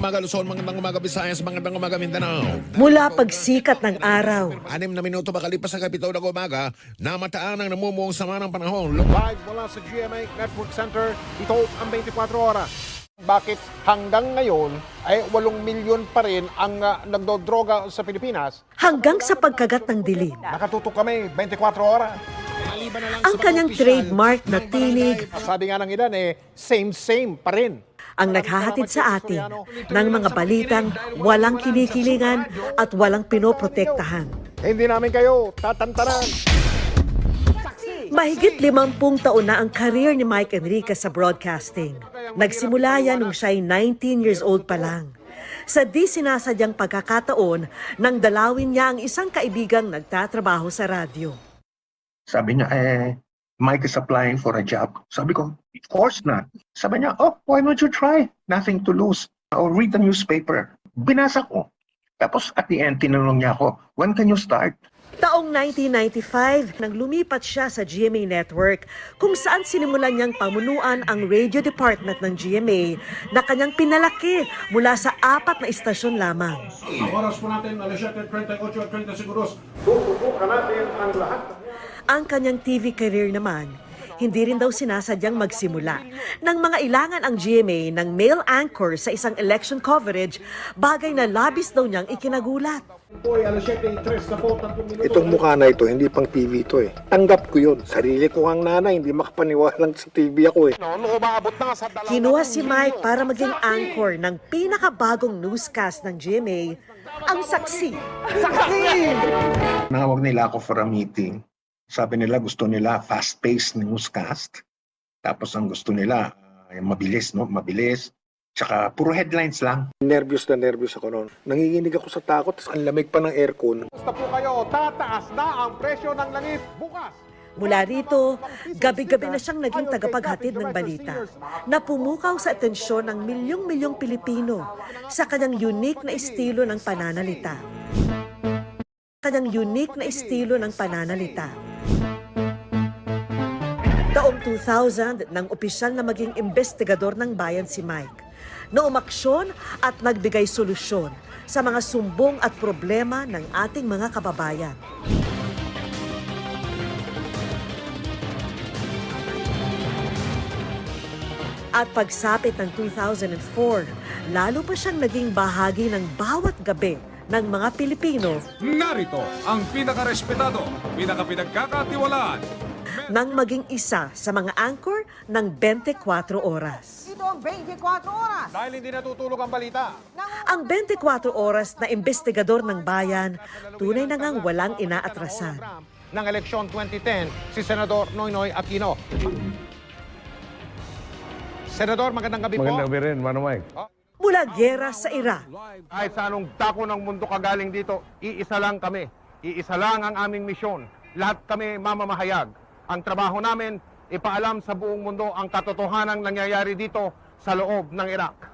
umaga Luzon, magandang umaga Visayas, magandang umaga Mindanao. Mula pagsikat ng araw, 6 na minuto makalipas sa kapitaw ng umaga, namataan ang namumuong sama ng panahon. Live mula sa GMA Network Center, ito ang 24 oras. Bakit hanggang ngayon ay 8 milyon pa rin ang nagdodroga sa Pilipinas? hanggang sa pagkagat ng dilim. Nakatutok kami 24 oras. Ang kanyang trademark na tinig Sabi nga ng ilan same pa rin. ang naghahatid sa atin ng mga balitang walang kinikilingan at walang pinoprotektahan. Hindi namin kayo tatantanan. Mahigit 50 taon na ang career ni Mike Enriquez sa broadcasting. Nagsimula yan nung siya'y 19 years old pa lang. Sa di sinasadyang pagkakataon, nang dalawin niya ang isang kaibigang nagtatrabaho sa radyo. Sabi niya, Mike is applying for a job. Sabi ko, of course not. Sabi niya, oh, why don't you try? Nothing to lose. Or read the newspaper. Binasa ko. Tapos at the end, tinanong niya ako, when can you start? Taong 1995, nang lumipat siya sa GMA Network, kung saan sinimulan niyang pamunuan ang radio department ng GMA na kanyang pinalaki mula sa 4 na istasyon lamang. Ang oras po natin, alas 7:38 at 30 seguros. Tutubukan natin ang lahat. Ang kanyang TV career naman, hindi rin daw sinasadyang magsimula. Nang mga ilangan ang GMA ng male anchor sa isang election coverage, bagay na labis daw niyang ikinagulat. Po ay alas 7:03 na po, 30 minuto. Itong mukha na ito, hindi pang TV ito eh. Tanggap ko yun. Sarili ko ang nanay, hindi makapaniwalang sa TV ako eh. Noon umaabot na sa dalawang Kinuha si Mike para maging anchor ng pinakabagong newscast ng GMA, ang Saksi. Nangawag nila ako for a meeting. Sabi nila gusto nila fast-paced newscast. Tapos ang gusto nila mabilis, no? Mabilis. Tsaka puro headlines lang. Nervyos ako noon. Nanginginig ako sa takot, tapos ang lamig pa ng aircon. Basta po kayo, tataas na ang presyo ng langis bukas. Mula rito, gabi-gabi na siyang naging tagapaghatid ng balita na pumukaw sa atensyon ng milyong-milyong Pilipino sa kanyang unique na estilo ng pananalita. Taong 2000, nang opisyal na maging investigador ng bayan si Mike, na umaksyon at nagbigay solusyon sa mga sumbong at problema ng ating mga kababayan. At pagsapit ng 2004, lalo pa siyang naging bahagi ng bawat gabi ng mga Pilipino Narito ang pinakarespetado, pinakapinagkakatiwalaan. nang maging isa sa mga anchor ng 24 oras. Ito ang 24 oras. Dahil hindi natutulog ang balita. Ang 24 oras na investigador ng bayan, tunay na ngang walang inaatrasan. Ng eleksyon 2010, si Senador Noynoy Aquino. Senador, magandang gabi po. Magandang gabi rin, Mano Mike. Mula gera sa Iraq, Kahit sa anong dako ng mundo kagaling dito, iisa lang kami. Iisa lang ang aming misyon. Lahat kami mamamahayag. Ang trabaho namin, ipaalam sa buong mundo ang katotohanang nangyayari dito sa loob ng Iraq.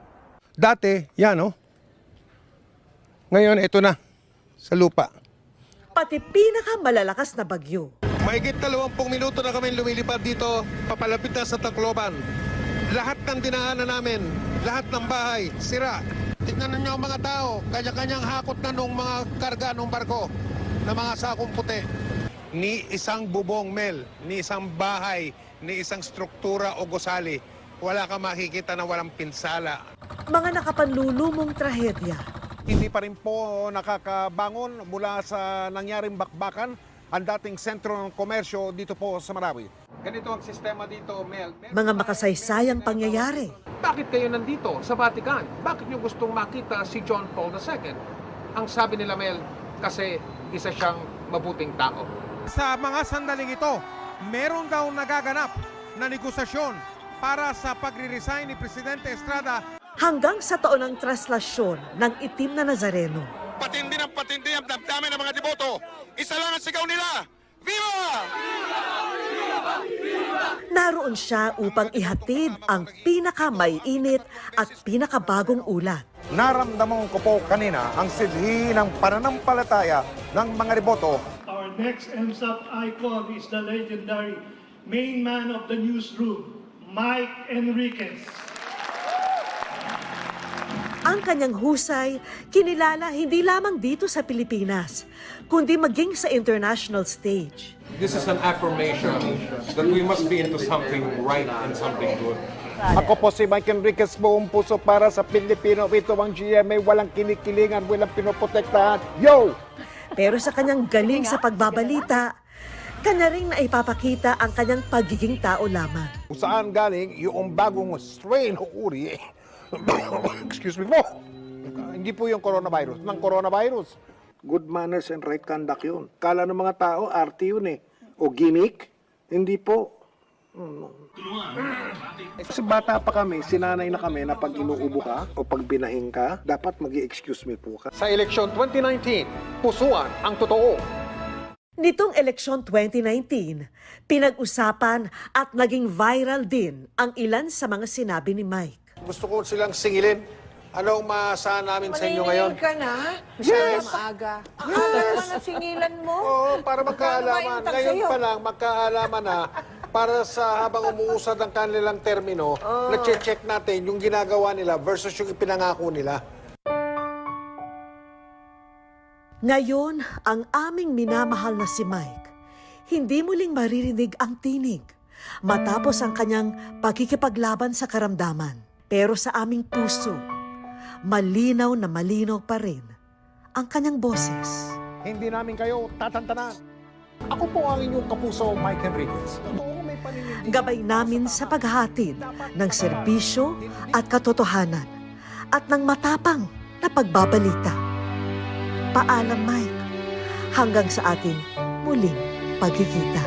Dati, yan oh. Ngayon, ito na. Sa lupa. pati pinakamalalakas na bagyo. Mahigit 20 minuto na kami lumilipad dito, papalapit na sa Tacloban. Lahat ng dinaanan namin, lahat ng bahay, sira. Tignan ninyo ang mga tao, kanya-kanyang hakot na nung mga karga nung barko na mga sakong puti. Ni isang bubong, Mel, ni isang bahay, ni isang struktura o gusali, wala ka makikita na walang pinsala. Mga nakapanlulumong trahedya. Hindi pa rin po nakakabangon mula sa nangyaring bakbakan ang dating sentro ng komersyo dito po sa Marawi. Ganito ang sistema dito, Mel. Mga makasaysayang pangyayari. Bakit kayo nandito sa Vatican? Bakit nyo gustong makita si John Paul II? Ang sabi nila, Mel, kasi isa siyang mabuting tao. Sa mga sandaling ito, meron daw nagaganap na negosasyon para sa pagre-resign ni Presidente Estrada. Hanggang sa taon ng traslasyon ng itim na Nazareno. Patindi ng patindi ang damdamin ng mga deboto. Isa lang ang sigaw nila. Viva! Naroon siya upang ihatid ang pinakamaiinit at pinakabagong ulat. Naramdaman ko po kanina ang silhi ng pananampalataya ng mga deboto. Our next MSAP icon is the legendary main man of the newsroom, Mike Enriquez. Ang kanyang husay, kinilala hindi lamang dito sa Pilipinas, kundi maging sa international stage. This is an affirmation that we must be into something right and something good. Ako po si Mike Enriquez, buong puso para sa Pilipino. Ito ang GMA, walang kinikilingan, walang pinoprotektahan. Yo! Pero sa kanyang galing sa pagbabalita, kanya rin na ipapakita ang kanyang pagiging tao lamang. Kung saan galing yung bagong strain o uri, excuse me po, hindi po yung coronavirus, ng coronavirus. Good manners and right conduct yun. Kala ng mga tao, arte yun eh. O gimmick, hindi po. Kasi bata pa kami, sinanay na kami na pag inuubo ka o pag binahing ka, dapat mag-excuse me po ka. Sa eleksyon 2019, pusuan ang totoo. Nitong eleksyon 2019, pinag-usapan at naging viral din ang ilan sa mga sinabi ni Mike. Gusto ko silang singilin. Anong maasahan namin sa inyo ngayon? ka na? Yes! Maaga. Akala ko na singilan mo. Oo, para magkaalaman. Magkano Ngayon sa'yo? pa lang, magkaalaman na para sa habang umuusad ang kanilang termino, na-check natin yung ginagawa nila versus yung ipinangako nila. Ngayon, ang aming minamahal na si Mike, hindi muling maririnig ang tinig matapos ang kanyang pagkikipaglaban sa karamdaman. Pero sa aming puso, malinaw na malinaw pa rin ang kanyang boses. Hindi namin kayo tatantanan. Ako po ang inyong kapuso, Mike Enriquez. Totoo, may paninindigan. Gabay namin sa paghahatid ng serbisyo at katotohanan at ng matapang na pagbabalita. Paalam, Mike, hanggang sa ating muling pagkikita.